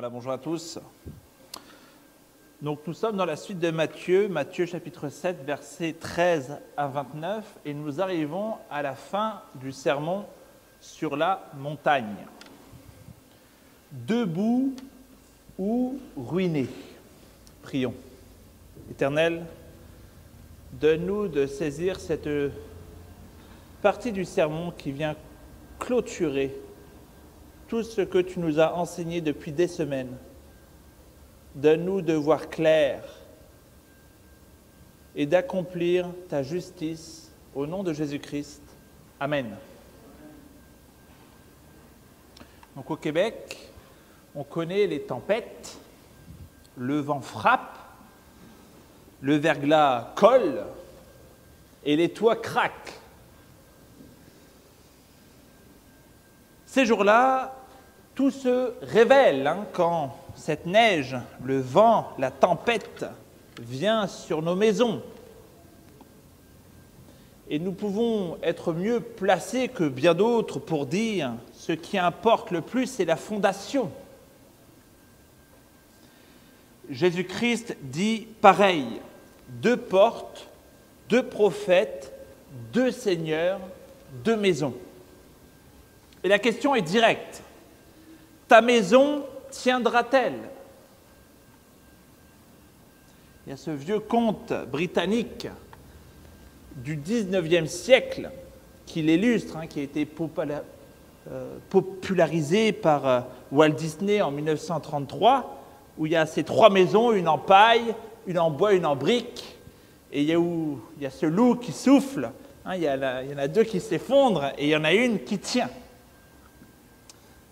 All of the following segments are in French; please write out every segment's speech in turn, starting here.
Voilà, bonjour à tous. Donc nous sommes dans la suite de Matthieu, Matthieu chapitre 7, versets 13 à 29, et nous arrivons à la fin du sermon sur la montagne. Debout ou ruiné. Prions. Éternel, donne-nous de saisir cette partie du sermon qui vient clôturer tout ce que tu nous as enseigné depuis des semaines. Donne-nous de voir clair et d'accomplir ta justice au nom de Jésus-Christ. Amen. Donc au Québec, on connaît les tempêtes, le vent frappe, le verglas colle et les toits craquent. Ces jours-là, tout se révèle quand cette neige, le vent, la tempête vient sur nos maisons. Et nous pouvons être mieux placés que bien d'autres pour dire ce qui importe le plus, c'est la fondation. Jésus-Christ dit pareil, 2 portes, 2 prophètes, 2 seigneurs, 2 maisons. Et la question est directe. Ta maison tiendra-t-elle? Il y a ce vieux conte britannique du 19e siècle qui l'illustre, qui a été popularisé par Walt Disney en 1933, où il y a ces 3 maisons, une en paille, une en bois, une en brique, et il y a ce loup qui souffle, il y en a 2 qui s'effondrent, et il y en a une qui tient.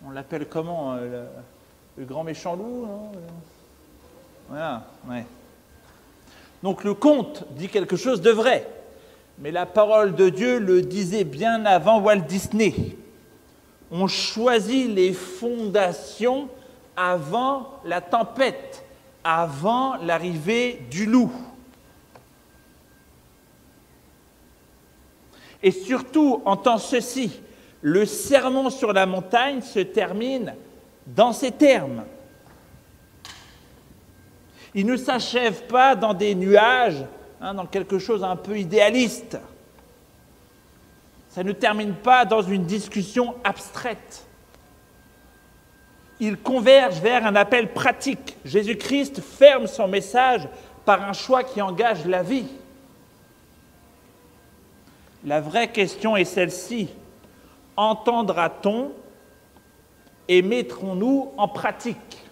On l'appelle comment, le grand méchant loup, non? Voilà, ouais. Donc le conte dit quelque chose de vrai, mais la parole de Dieu le disait bien avant Walt Disney. On choisit les fondations avant la tempête, avant l'arrivée du loup. Et surtout, entends ceci, le sermon sur la montagne se termine dans ces termes. Il ne s'achève pas dans des nuages, dans quelque chose un peu idéaliste. Ça ne termine pas dans une discussion abstraite. Il converge vers un appel pratique. Jésus-Christ ferme son message par un choix qui engage la vie. La vraie question est celle-ci. Entendra-t-on et mettrons-nous en pratique?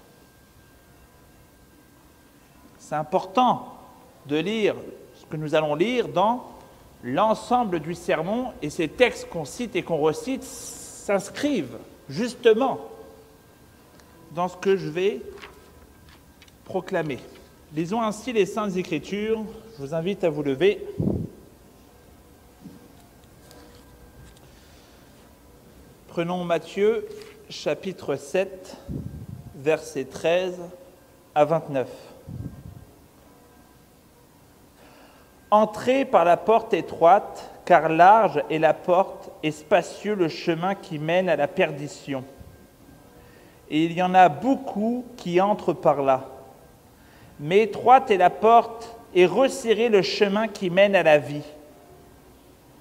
C'est important de lire ce que nous allons lire dans l'ensemble du sermon, et ces textes qu'on cite et qu'on recite s'inscrivent justement dans ce que je vais proclamer. Lisons ainsi les Saintes Écritures. Je vous invite à vous lever. Prenons Matthieu, chapitre 7, versets 13 à 29. Entrez par la porte étroite, car large est la porte et spacieux le chemin qui mène à la perdition. Et il y en a beaucoup qui entrent par là. Mais étroite est la porte et resserré le chemin qui mène à la vie.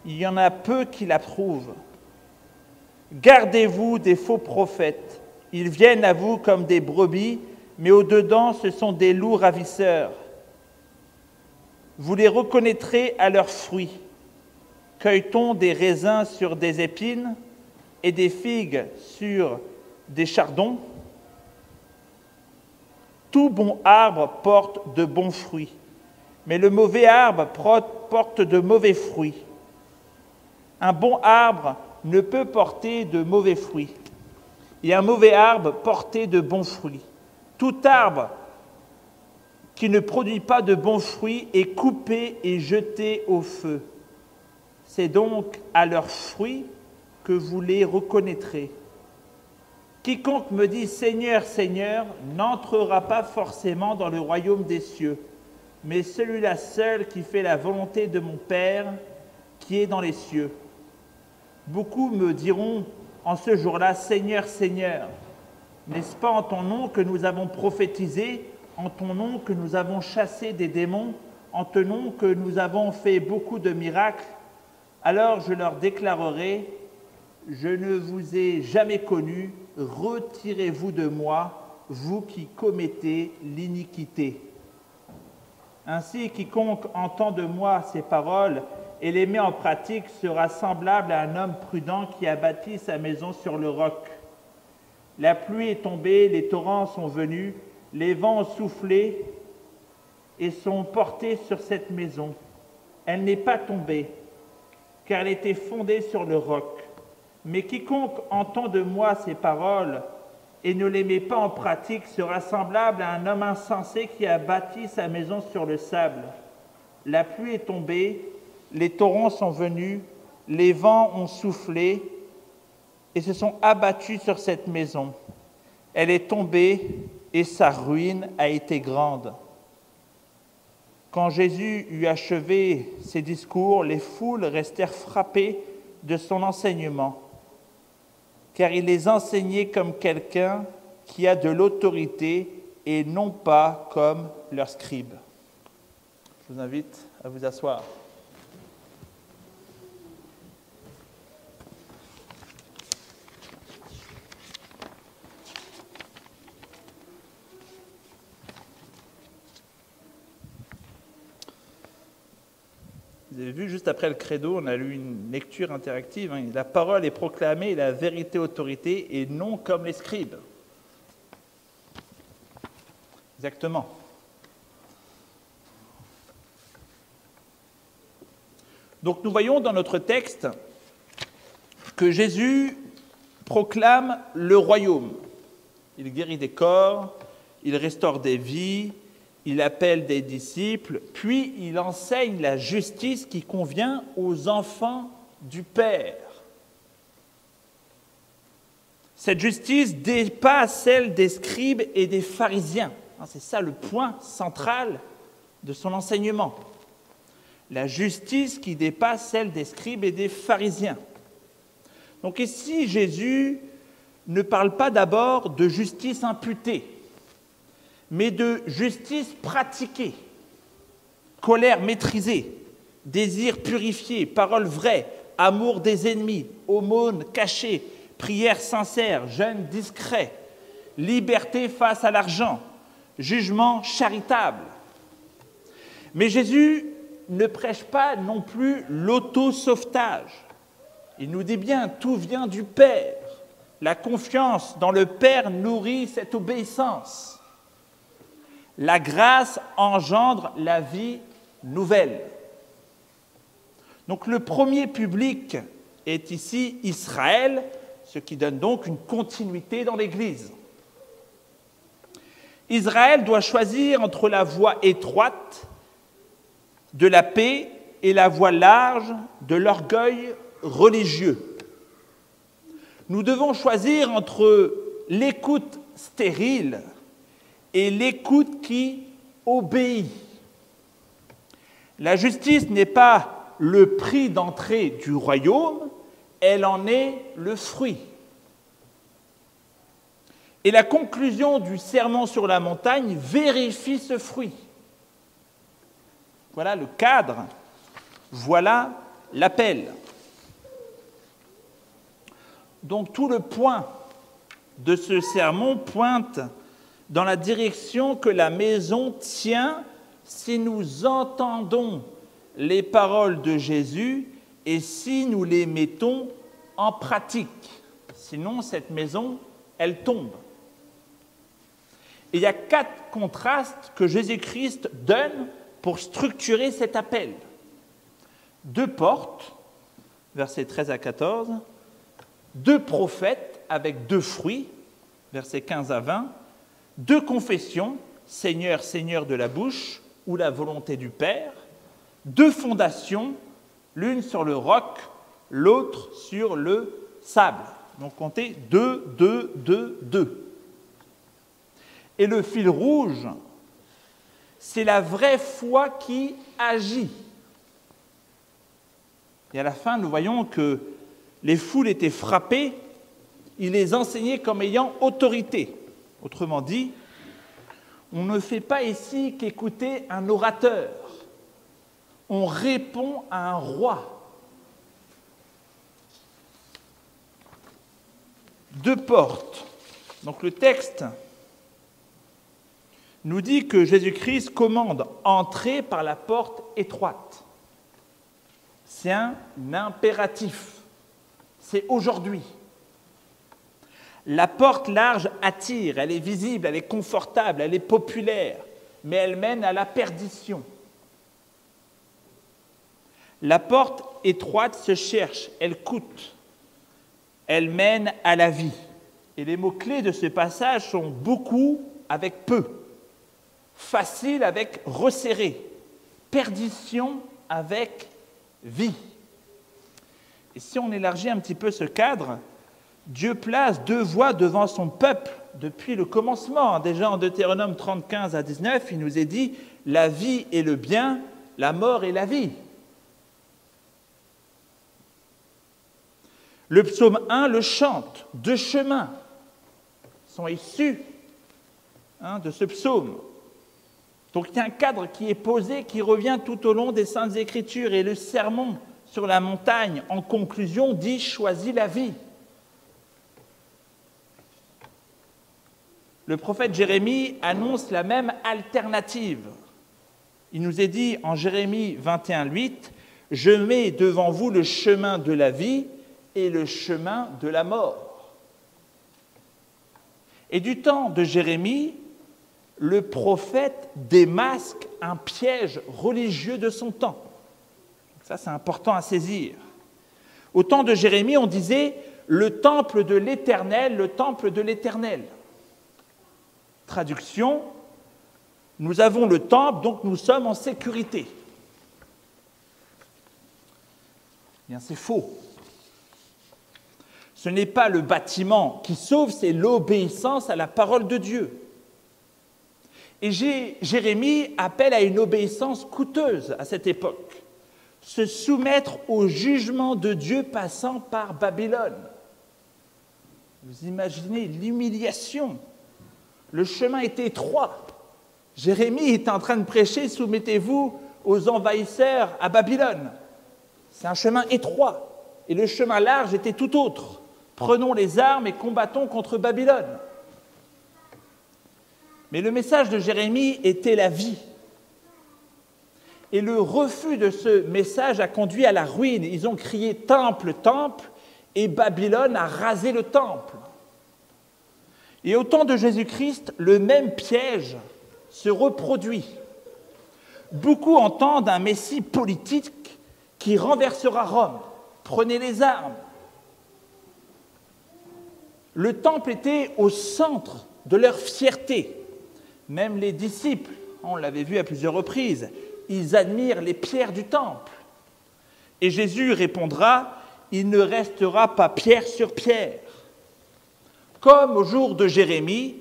Il y en a peu qui la trouvent. Gardez-vous des faux prophètes. Ils viennent à vous comme des brebis, mais au-dedans, ce sont des loups ravisseurs. Vous les reconnaîtrez à leurs fruits. Cueille-t-on des raisins sur des épines et des figues sur des chardons? Tout bon arbre porte de bons fruits, mais le mauvais arbre porte de mauvais fruits. Un bon arbre ne peut porter de mauvais fruits, et un mauvais arbre porter de bons fruits. Tout arbre qui ne produit pas de bons fruits est coupé et jeté au feu. C'est donc à leurs fruits que vous les reconnaîtrez. Quiconque me dit « Seigneur, Seigneur » n'entrera pas forcément dans le royaume des cieux, mais celui-là seul qui fait la volonté de mon Père qui est dans les cieux. Beaucoup me diront en ce jour-là, Seigneur, Seigneur, N'est-ce pas en ton nom que nous avons prophétisé, en ton nom que nous avons chassé des démons, en ton nom que nous avons fait beaucoup de miracles? Alors je leur déclarerai, je ne vous ai jamais connu, retirez-vous de moi, vous qui commettez l'iniquité. Ainsi, quiconque entend de moi ces paroles et les met en pratique sera semblable à un homme prudent qui a bâti sa maison sur le roc. La pluie est tombée, les torrents sont venus, les vents ont soufflé et sont portés sur cette maison. Elle n'est pas tombée, car elle était fondée sur le roc. Mais quiconque entend de moi ces paroles et ne les met pas en pratique sera semblable à un homme insensé qui a bâti sa maison sur le sable. La pluie est tombée, les torrents sont venus, les vents ont soufflé et se sont abattus sur cette maison. Elle est tombée et sa ruine a été grande. Quand Jésus eut achevé ses discours, les foules restèrent frappées de son enseignement, car il les enseignait comme quelqu'un qui a de l'autorité et non pas comme leurs scribes. Je vous invite à vous asseoir. Vous avez vu, juste après le credo, on a lu une lecture interactive. La parole est proclamée, la vérité autorité, et non comme les scribes. Exactement. Donc nous voyons dans notre texte que Jésus proclame le royaume. Il guérit des corps, il restaure des vies, il appelle des disciples, puis il enseigne la justice qui convient aux enfants du Père. Cette justice dépasse celle des scribes et des pharisiens. C'est ça le point central de son enseignement. La justice qui dépasse celle des scribes et des pharisiens. Donc ici, Jésus ne parle pas d'abord de justice imputée, mais de justice pratiquée, colère maîtrisée, désir purifié, parole vraie, amour des ennemis, aumône cachée, prière sincère, jeûne discret, liberté face à l'argent, jugement charitable. Mais Jésus ne prêche pas non plus l'auto-sauvetage. Il nous dit bien, tout vient du Père. La confiance dans le Père nourrit cette obéissance. La grâce engendre la vie nouvelle. Donc le premier public est ici Israël, ce qui donne donc une continuité dans l'Église. Israël doit choisir entre la voie étroite de la paix et la voie large de l'orgueil religieux. Nous devons choisir entre l'écoute stérile et l'écoute qui obéit. La justice n'est pas le prix d'entrée du royaume, elle en est le fruit. Et la conclusion du sermon sur la montagne vérifie ce fruit. Voilà le cadre, voilà l'appel. Donc tout le point de ce sermon pointe dans la direction que la maison tient si nous entendons les paroles de Jésus et si nous les mettons en pratique. Sinon, cette maison, elle tombe. Et il y a 4 contrastes que Jésus-Christ donne pour structurer cet appel. 2 portes, versets 13 à 14, 2 prophètes avec 2 fruits, versets 15 à 20, 2 confessions, Seigneur, Seigneur de la bouche, ou la volonté du Père, 2 fondations, l'une sur le roc, l'autre sur le sable. Donc comptez 2, 2, 2, 2. Et le fil rouge, c'est la vraie foi qui agit. Et à la fin, nous voyons que les foules étaient frappées, il les enseignait comme ayant autorité. Autrement dit, on ne fait pas ici qu'écouter un orateur. On répond à un roi. 2 portes. Donc le texte nous dit que Jésus-Christ commande « Entrez par la porte étroite ». C'est un impératif. C'est aujourd'hui. La porte large attire, elle est visible, elle est confortable, elle est populaire, mais elle mène à la perdition. La porte étroite se cherche, elle coûte, elle mène à la vie. Et les mots-clés de ce passage sont beaucoup avec peu, facile avec resserré, perdition avec vie. Et si on élargit un petit peu ce cadre, Dieu place 2 voies devant son peuple depuis le commencement. Déjà en Deutéronome 30, 15 à 19, il nous est dit « La vie et le bien, la mort et la vie ». Le psaume 1 le chante. 2 chemins sont issus de ce psaume. Donc il y a un cadre qui est posé, qui revient tout au long des Saintes Écritures. Et le sermon sur la montagne, en conclusion, dit « Choisis la vie ». Le prophète Jérémie annonce la même alternative. Il nous est dit en Jérémie 21, 8, « Je mets devant vous le chemin de la vie et le chemin de la mort. » Et du temps de Jérémie, le prophète démasque un piège religieux de son temps. Ça, c'est important à saisir. Au temps de Jérémie, on disait « le temple de l'Éternel, le temple de l'Éternel ». Traduction, nous avons le temple, donc nous sommes en sécurité. Bien, c'est faux. Ce n'est pas le bâtiment qui sauve, c'est l'obéissance à la parole de Dieu. Et Jérémie appelle à une obéissance coûteuse à cette époque. Se soumettre au jugement de Dieu passant par Babylone. Vous imaginez l'humiliation. Le chemin était étroit. Jérémie était en train de prêcher « Soumettez-vous aux envahisseurs à Babylone ». C'est un chemin étroit. Et le chemin large était tout autre. Prenons les armes et combattons contre Babylone. Mais le message de Jérémie était la vie. Et le refus de ce message a conduit à la ruine. Ils ont crié « Temple, temple » et Babylone a rasé le temple. Et au temps de Jésus-Christ, le même piège se reproduit. Beaucoup entendent un Messie politique qui renversera Rome. Prenez les armes. Le temple était au centre de leur fierté. Même les disciples, on l'avait vu à plusieurs reprises, ils admirent les pierres du temple. Et Jésus répondra, « Il ne restera pas pierre sur pierre ». Comme au jour de Jérémie,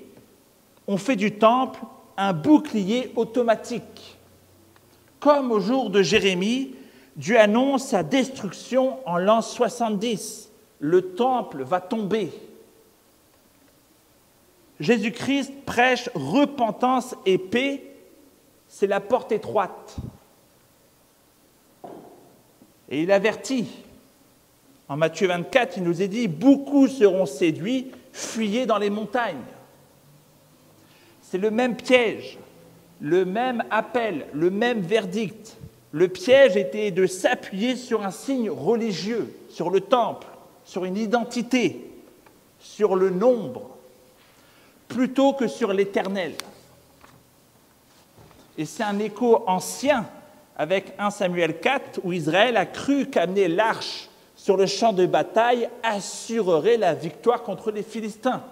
on fait du temple un bouclier automatique. Comme au jour de Jérémie, Dieu annonce sa destruction en l'an 70. Le temple va tomber. Jésus-Christ prêche repentance et paix, c'est la porte étroite. Et il avertit. En Matthieu 24, il nous est dit « Beaucoup seront séduits, fuyez dans les montagnes ». C'est le même piège, le même appel, le même verdict. Le piège était de s'appuyer sur un signe religieux, sur le temple, sur une identité, sur le nombre, plutôt que sur l'Éternel. Et c'est un écho ancien avec 1 Samuel 4, où Israël a cru qu'amener l'arche sur le champ de bataille assurerait la victoire contre les Philistins.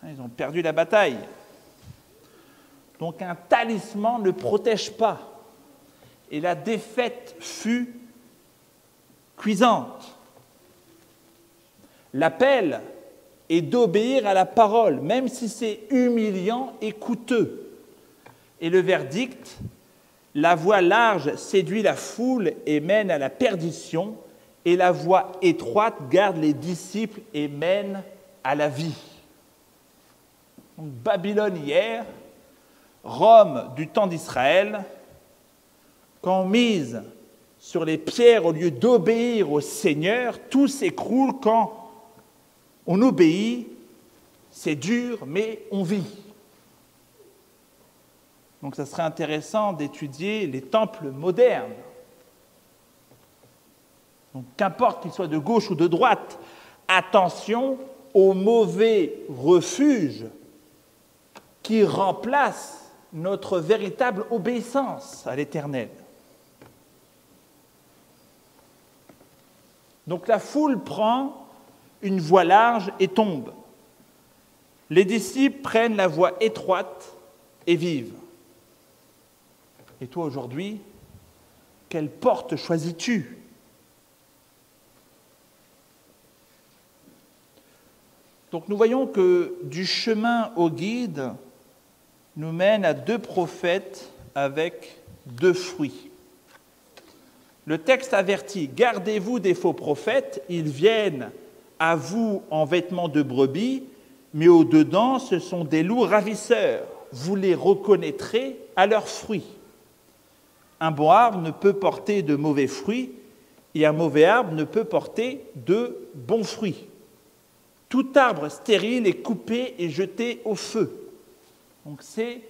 Ils ont perdu la bataille. Donc un talisman ne protège pas. Et la défaite fut cuisante. L'appel est d'obéir à la parole, même si c'est humiliant et coûteux. Et le verdict, la voie large séduit la foule et mène à la perdition, et la voie étroite garde les disciples et mène à la vie. Donc Babylone hier, Rome du temps d'Israël, quand on mise sur les pierres au lieu d'obéir au Seigneur, tout s'écroule quand on obéit, c'est dur, mais on vit. Donc ça serait intéressant d'étudier les temples modernes. Donc qu'importe qu'ils soient de gauche ou de droite, attention aux mauvais refuges qui remplacent notre véritable obéissance à l'Éternel. Donc la foule prend une voie large et tombe. Les disciples prennent la voie étroite et vivent. Et toi aujourd'hui, quelle porte choisis-tu ? Donc nous voyons que du chemin au guide nous mène à 2 prophètes avec 2 fruits. Le texte avertit, « Gardez-vous des faux prophètes, ils viennent à vous en vêtements de brebis, mais au-dedans, ce sont des loups ravisseurs. Vous les reconnaîtrez à leurs fruits. Un bon arbre ne peut porter de mauvais fruits, et un mauvais arbre ne peut porter de bons fruits. Tout arbre stérile est coupé et jeté au feu. » Donc c'est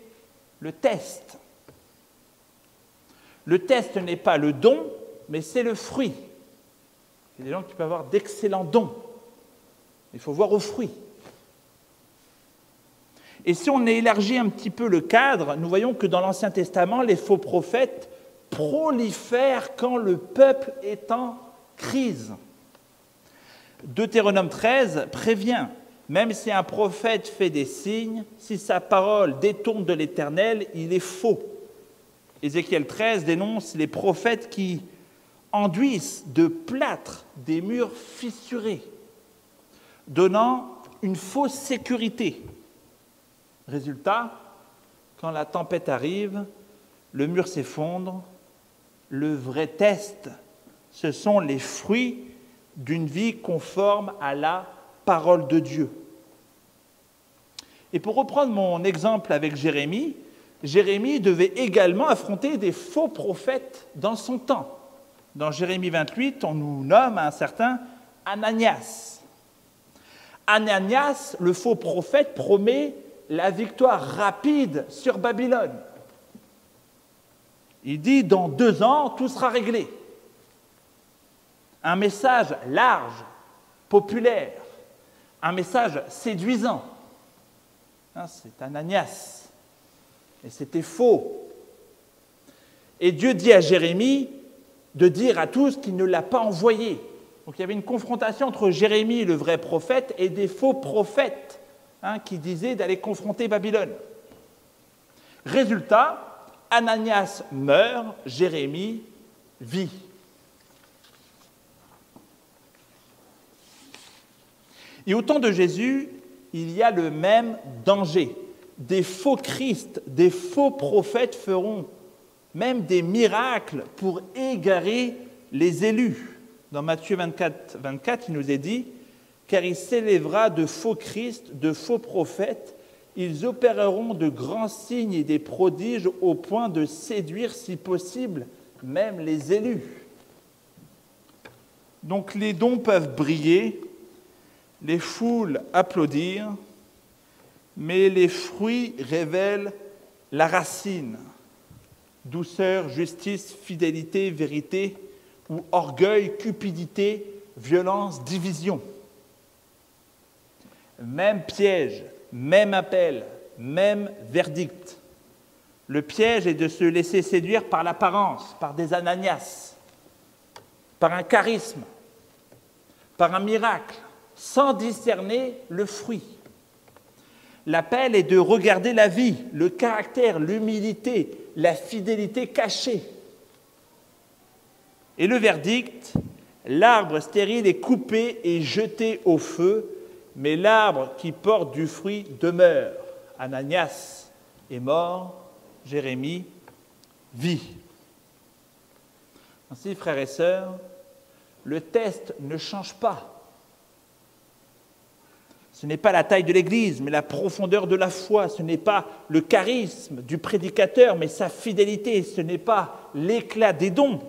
le test. Le test n'est pas le don, mais c'est le fruit. Il y a des gens qui peuvent avoir d'excellents dons. Il faut voir aux fruits. Et si on élargit un petit peu le cadre, nous voyons que dans l'Ancien Testament, les faux prophètes prolifèrent quand le peuple est en crise. Deutéronome 13 prévient, même si un prophète fait des signes, si sa parole détourne de l'Éternel, il est faux. Ézéchiel 13 dénonce les prophètes qui enduisent de plâtre des murs fissurés, donnant une fausse sécurité. Résultat, quand la tempête arrive, le mur s'effondre. Le vrai test, ce sont les fruits d'une vie conforme à la parole de Dieu. Et pour reprendre mon exemple avec Jérémie, Jérémie devait également affronter des faux prophètes dans son temps. Dans Jérémie 28, on nous nomme un certain Ananias. Ananias, le faux prophète, promet la victoire rapide sur Babylone. Il dit, dans 2 ans, tout sera réglé. Un message large, populaire, un message séduisant. C'est Ananias. Et c'était faux. Et Dieu dit à Jérémie de dire à tous qu'il ne l'a pas envoyé. Donc il y avait une confrontation entre Jérémie, le vrai prophète, et des faux prophètes qui disaient d'aller confronter Babylone. Résultat, Ananias meurt, Jérémie vit. Et au temps de Jésus, il y a le même danger. Des faux Christ, des faux prophètes feront même des miracles pour égarer les élus. Dans Matthieu 24, 24, il nous est dit « Car il s'élèvera de faux Christ, de faux prophètes, ils opéreront de grands signes et des prodiges au point de séduire, si possible, même les élus. » Donc les dons peuvent briller, les foules applaudir, mais les fruits révèlent la racine. Douceur, justice, fidélité, vérité, ou orgueil, cupidité, violence, division. Même piège, même appel, même verdict. Le piège est de se laisser séduire par l'apparence, par des Ananias, par un charisme, par un miracle, sans discerner le fruit. L'appel est de regarder la vie, le caractère, l'humilité, la fidélité cachée. Et le verdict, l'arbre stérile est coupé et jeté au feu, mais l'arbre qui porte du fruit demeure. Ananias est mort, Jérémie vit. Ainsi, frères et sœurs, le test ne change pas. Ce n'est pas la taille de l'Église, mais la profondeur de la foi. Ce n'est pas le charisme du prédicateur, mais sa fidélité. Ce n'est pas l'éclat des dons,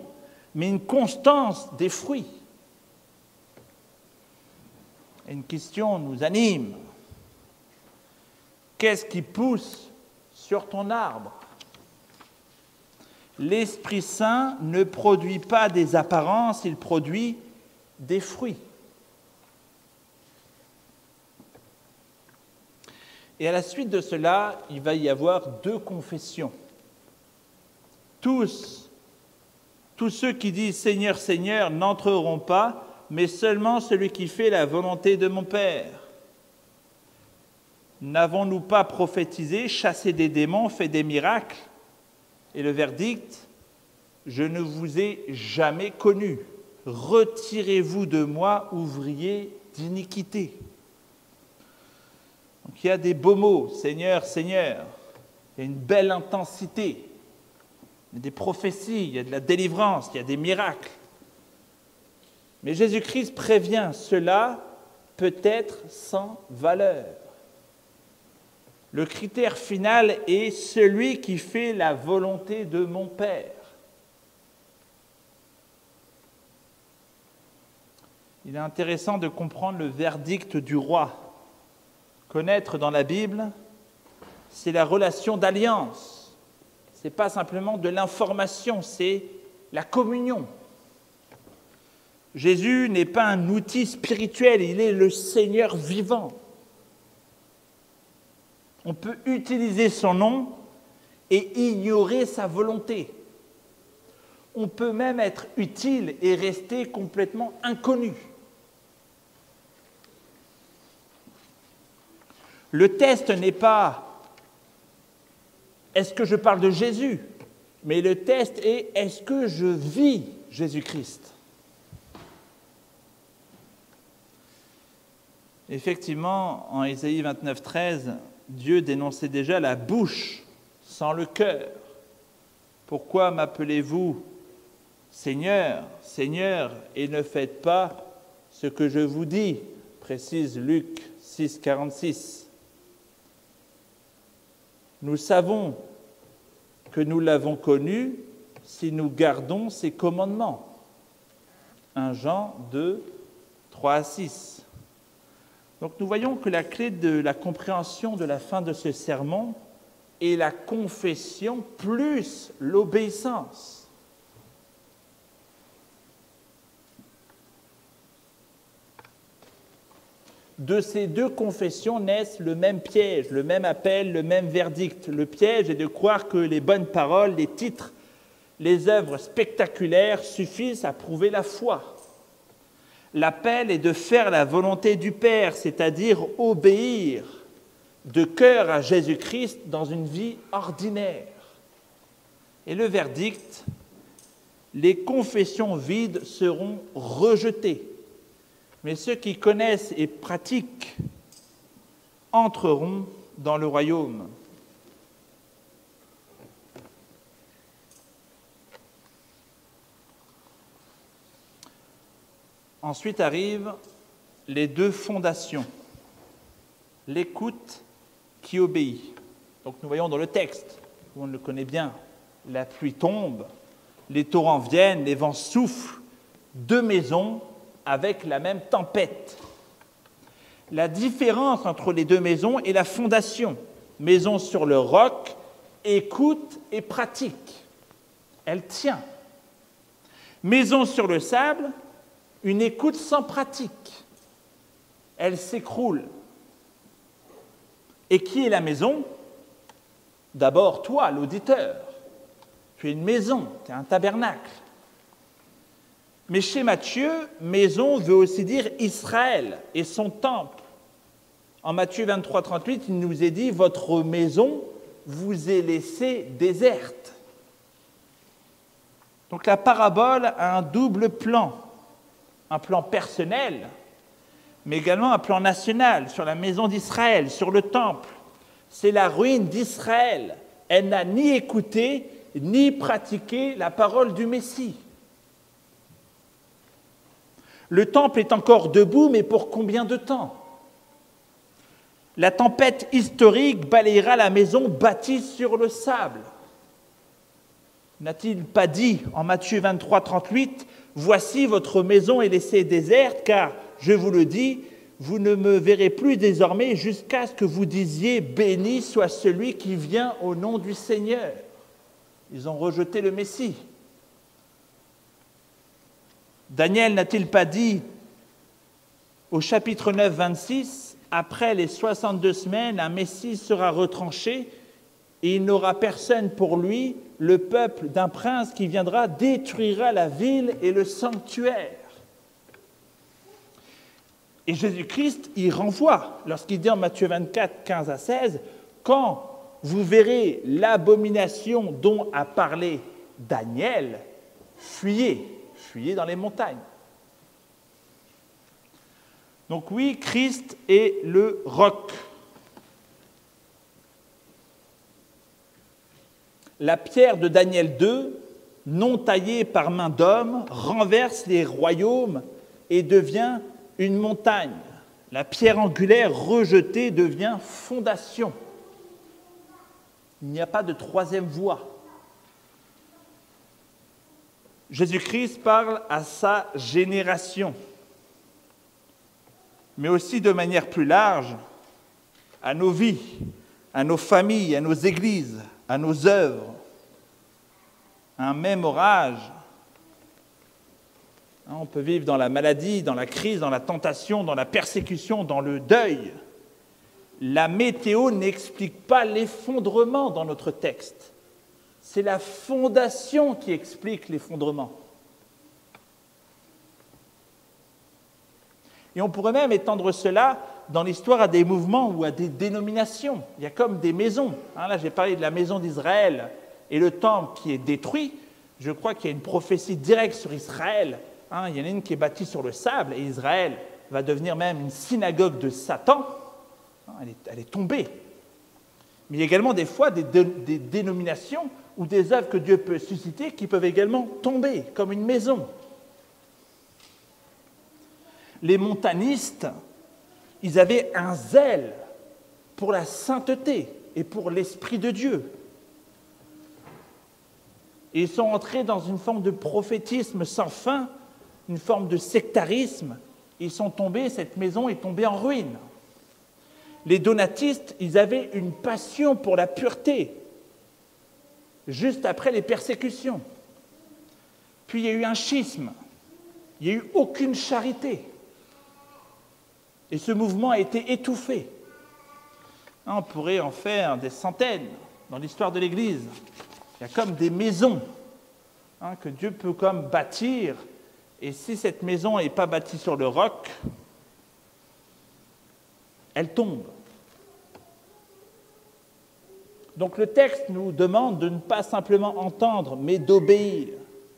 mais une constance des fruits. Et une question nous anime. Qu'est-ce qui pousse sur ton arbre? L'Esprit Saint ne produit pas des apparences, il produit des fruits. Et à la suite de cela, il va y avoir 2 confessions. Tous ceux qui disent « Seigneur, Seigneur » n'entreront pas, mais seulement celui qui fait la volonté de mon Père. N'avons-nous pas prophétisé, chassé des démons, fait des miracles? Et le verdict, « Je ne vous ai jamais connu. Retirez-vous de moi, ouvriers d'iniquité. » Donc il y a des beaux mots, « Seigneur, Seigneur ». Il y a une belle intensité. Il y a des prophéties, il y a de la délivrance, il y a des miracles. Mais Jésus-Christ prévient, cela peut être sans valeur. Le critère final est celui qui fait la volonté de mon Père. Il est intéressant de comprendre le verdict du roi. Connaître dans la Bible, c'est la relation d'alliance. Ce n'est pas simplement de l'information, c'est la communion. Jésus n'est pas un outil spirituel, il est le Seigneur vivant. On peut utiliser son nom et ignorer sa volonté. On peut même être utile et rester complètement inconnu. Le test n'est pas « est-ce que je parle de Jésus ?» mais le test est « est-ce que je vis Jésus-Christ ?» Effectivement, en Ésaïe 29, 13, Dieu dénonçait déjà la bouche sans le cœur. « Pourquoi m'appelez-vous Seigneur, Seigneur, et ne faites pas ce que je vous dis ?» précise Luc 6, 46. Nous savons que nous l'avons connu si nous gardons ses commandements. 1 Jean 2, 3 à 6. Donc nous voyons que la clé de la compréhension de la fin de ce sermon est la confession plus l'obéissance. De ces 2 confessions naissent le même piège, le même appel, le même verdict. Le piège est de croire que les bonnes paroles, les titres, les œuvres spectaculaires suffisent à prouver la foi. L'appel est de faire la volonté du Père, c'est-à-dire obéir de cœur à Jésus-Christ dans une vie ordinaire. Et le verdict, les confessions vides seront rejetées. Mais ceux qui connaissent et pratiquent entreront dans le royaume. Ensuite arrivent les 2 fondations. L'écoute qui obéit. Donc nous voyons dans le texte, on le connaît bien, la pluie tombe, les torrents viennent, les vents soufflent, 2 maisons avec la même tempête. La différence entre les 2 maisons est la fondation. Maison sur le roc, écoute et pratique. Elle tient. Maison sur le sable, une écoute sans pratique. Elle s'écroule. Et qui est la maison? D'abord, toi, l'auditeur. Tu es une maison, tu es un tabernacle. Mais chez Matthieu, maison veut aussi dire Israël et son temple. En Matthieu 23, 38, il nous est dit « Votre maison vous est laissée déserte ». Donc la parabole a un double plan. Un plan personnel, mais également un plan national sur la maison d'Israël, sur le temple. C'est la ruine d'Israël. Elle n'a ni écouté, ni pratiqué la parole du Messie. Le temple est encore debout, mais pour combien de temps? La tempête historique balayera la maison bâtie sur le sable. N'a-t-il pas dit en Matthieu 23, 38, « Voici votre maison est laissée déserte, car, je vous le dis, vous ne me verrez plus désormais jusqu'à ce que vous disiez « Béni soit celui qui vient au nom du Seigneur ». Ils ont rejeté le Messie. Daniel n'a-t-il pas dit au chapitre 9, 26, « Après les 62 semaines, un Messie sera retranché et il n'aura personne pour lui, le peuple d'un prince qui viendra détruira la ville et le sanctuaire. » Et Jésus-Christ y renvoie lorsqu'il dit en Matthieu 24, 15 à 16, « Quand vous verrez l'abomination dont a parlé Daniel, fuyez dans les montagnes. » Donc oui, Christ est le roc. La pierre de Daniel 2, non taillée par main d'homme, renverse les royaumes et devient une montagne. La pierre angulaire rejetée devient fondation. Il n'y a pas de troisième voie. Jésus-Christ parle à sa génération, mais aussi de manière plus large à nos vies, à nos familles, à nos églises, à nos œuvres. Un même orage. On peut vivre dans la maladie, dans la crise, dans la tentation, dans la persécution, dans le deuil. La météo n'explique pas l'effondrement dans notre texte. C'est la fondation qui explique l'effondrement. Et on pourrait même étendre cela dans l'histoire à des mouvements ou à des dénominations. Il y a comme des maisons. Là, j'ai parlé de la maison d'Israël et le temple qui est détruit. Je crois qu'il y a une prophétie directe sur Israël. Il y en a une qui est bâtie sur le sable et Israël va devenir même une synagogue de Satan. Elle est tombée. Mais il y a également des fois des dénominations ou des œuvres que Dieu peut susciter qui peuvent également tomber, comme une maison. Les montanistes, ils avaient un zèle pour la sainteté et pour l'Esprit de Dieu. Et ils sont entrés dans une forme de prophétisme sans fin, une forme de sectarisme. Ils sont tombés, cette maison est tombée en ruine. Les donatistes, ils avaient une passion pour la pureté, juste après les persécutions. Puis il y a eu un schisme, il n'y a eu aucune charité. Et ce mouvement a été étouffé. On pourrait en faire des centaines dans l'histoire de l'Église. Il y a comme des maisons que Dieu peut comme bâtir. Et si cette maison n'est pas bâtie sur le roc, elle tombe. Donc le texte nous demande de ne pas simplement entendre, mais d'obéir.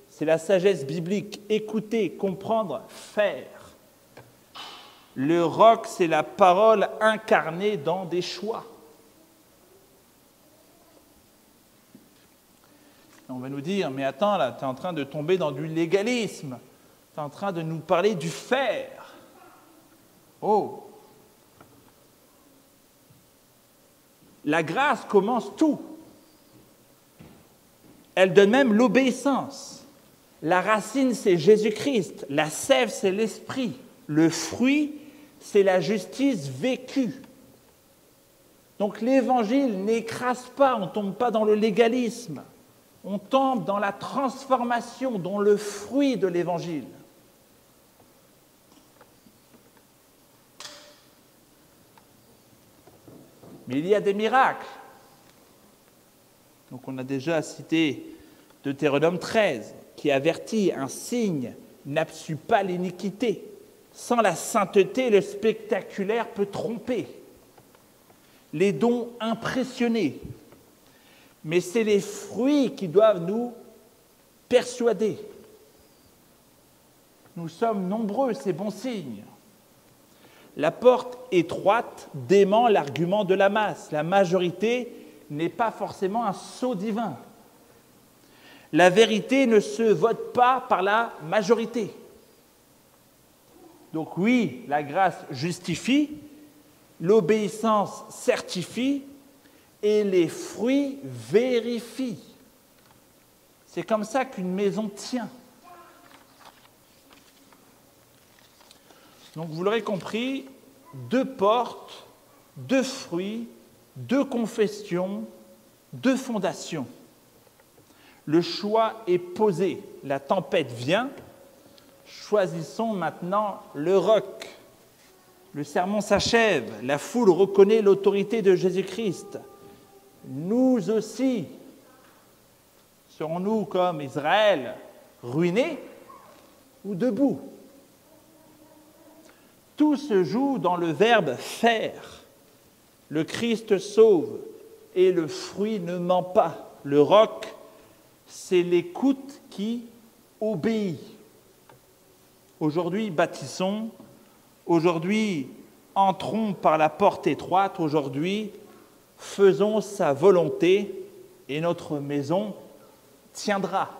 C'est la sagesse biblique. Écouter, comprendre, faire. Le roc, c'est la parole incarnée dans des choix. On va nous dire, mais attends, là, tu es en train de tomber dans du légalisme. Tu es en train de nous parler du faire. Oh! La grâce commence tout. Elle donne même l'obéissance. La racine, c'est Jésus-Christ. La sève, c'est l'esprit. Le fruit, c'est la justice vécue. Donc l'évangile n'écrase pas, on ne tombe pas dans le légalisme. On tombe dans la transformation, dans le fruit de l'évangile. Mais il y a des miracles. Donc on a déjà cité Deutéronome 13, qui avertit un signe n'absue pas l'iniquité. Sans la sainteté, le spectaculaire peut tromper. Les dons impressionner. Mais c'est les fruits qui doivent nous persuader. Nous sommes nombreux, c'est bon signe. La porte étroite dément l'argument de la masse. La majorité n'est pas forcément un sceau divin. La vérité ne se vote pas par la majorité. Donc oui, la grâce justifie, L'obéissance certifie et les fruits vérifient. C'est comme ça qu'une maison tient. Donc vous l'aurez compris, 2 portes, 2 fruits, 2 confessions, 2 fondations. Le choix est posé, la tempête vient, choisissons maintenant le roc. Le sermon s'achève, la foule reconnaît l'autorité de Jésus-Christ. Nous aussi, serons-nous comme Israël, ruinés ou debout? Tout se joue dans le verbe « faire ». Le Christ sauve et le fruit ne ment pas. Le roc, c'est l'écoute qui obéit. Aujourd'hui, bâtissons. Aujourd'hui, entrons par la porte étroite. Aujourd'hui, faisons sa volonté et notre maison tiendra.